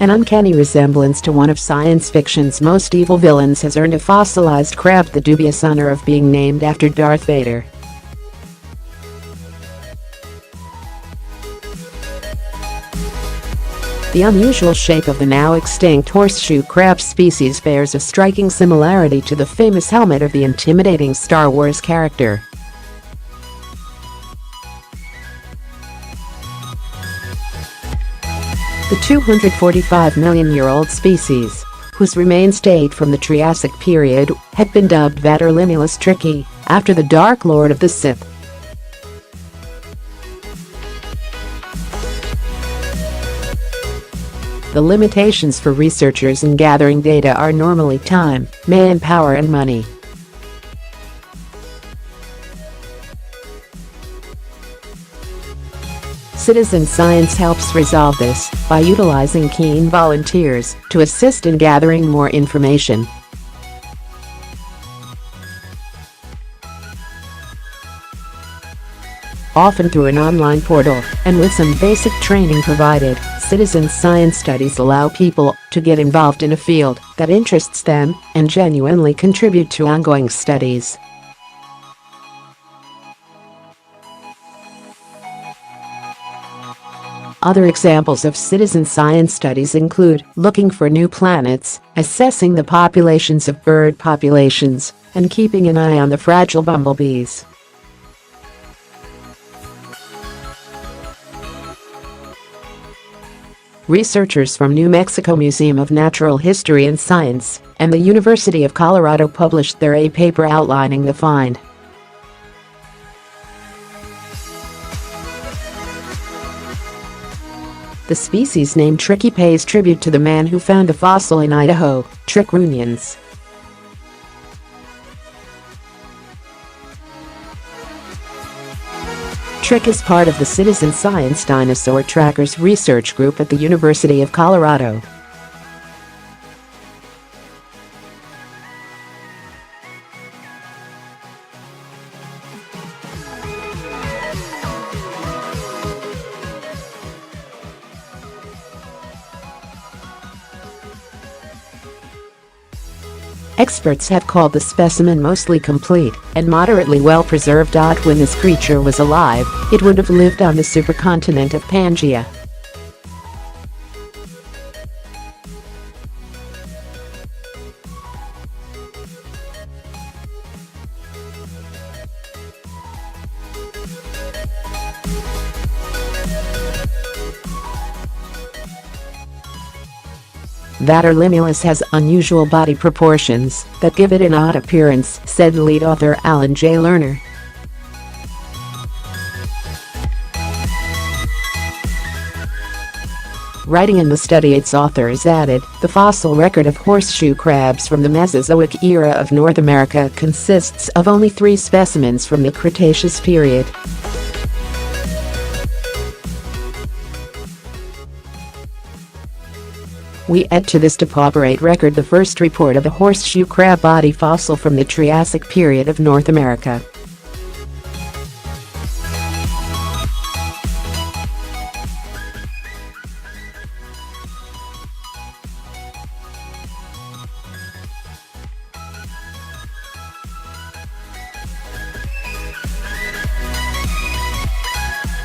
An uncanny resemblance to one of science fiction's most evil villains has earned a fossilized crab the dubious honor of being named after Darth Vader. The unusual shape of the now extinct horseshoe crab species bears a striking similarity to the famous helmet of the intimidating Star Wars character. The 245-million-year-old species, whose remains date from the Triassic Period, had been dubbed Vaderlimulus tricki, after the Dark Lord of the Sith. The limitations for researchers in gathering data are normally time, manpower and money. Citizen science helps resolve this by utilizing keen volunteers to assist in gathering more information. Often through an online portal and with some basic training provided, citizen science studies allow people to get involved in a field that interests them and genuinely contribute to ongoing studies. Other examples of citizen science studies include looking for new planets, assessing the populations of bird populations, and keeping an eye on the fragile bumblebees. Researchers from New Mexico Museum of Natural History and Science and the University of Colorado published their paper outlining the find. The species name tricki pays tribute to the man who found the fossil in Idaho Trick Runions. Trick is part of the citizen science Dinosaur Trackers Research Group at the University of Colorado. Experts have called the specimen mostly complete and moderately well preserved. When this creature was alive, it would have lived on the supercontinent of Pangea. Vaderlimulus has unusual body proportions that give it an odd appearance, said lead author Allan J Lerner. Writing in the study, its authors added, the fossil record of horseshoe crabs from the Mesozoic era of North America consists of only 3 specimens from the Cretaceous period. We add to this depauperate record the first report of a horseshoe crab body fossil from the Triassic period of North America.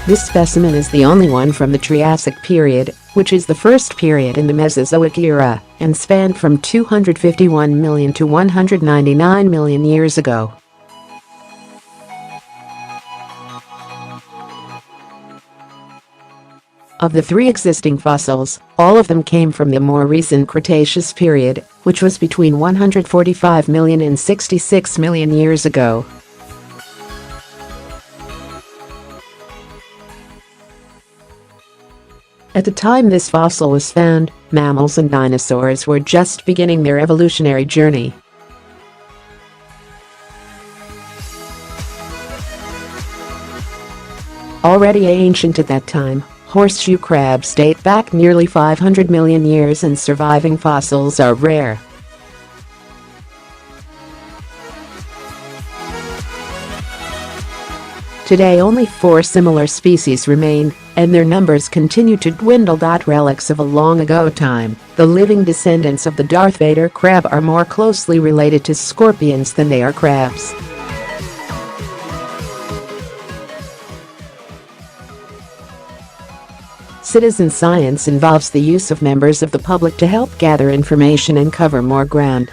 This specimen is the only one from the Triassic period, which is the first period in the Mesozoic era, and spanned from 251 million to 199 million years ago. Of the 3 existing fossils, all of them came from the more recent Cretaceous period, which was between 145 million and 66 million years ago. At the time this fossil was found, mammals and dinosaurs were just beginning their evolutionary journey. Already ancient at that time, horseshoe crabs date back nearly 500 million years and surviving fossils are rare. Today only 4 similar species remain, and their numbers continue to dwindle. Relics of a long ago time, the living descendants of the Darth Vader crab are more closely related to scorpions than they are crabs. Citizen science involves the use of members of the public to help gather information and cover more ground.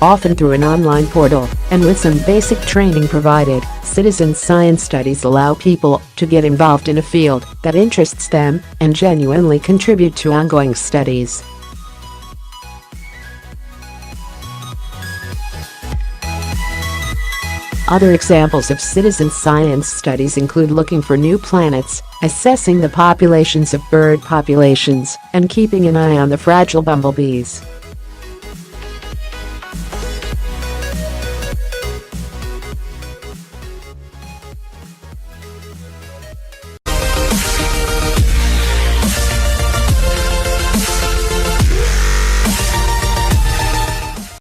Often through an online portal, and with some basic training provided, citizen science studies allow people to get involved in a field that interests them and genuinely contribute to ongoing studies. Other examples of citizen science studies include looking for new planets, assessing the populations of bird populations, and keeping an eye on the fragile bumblebees.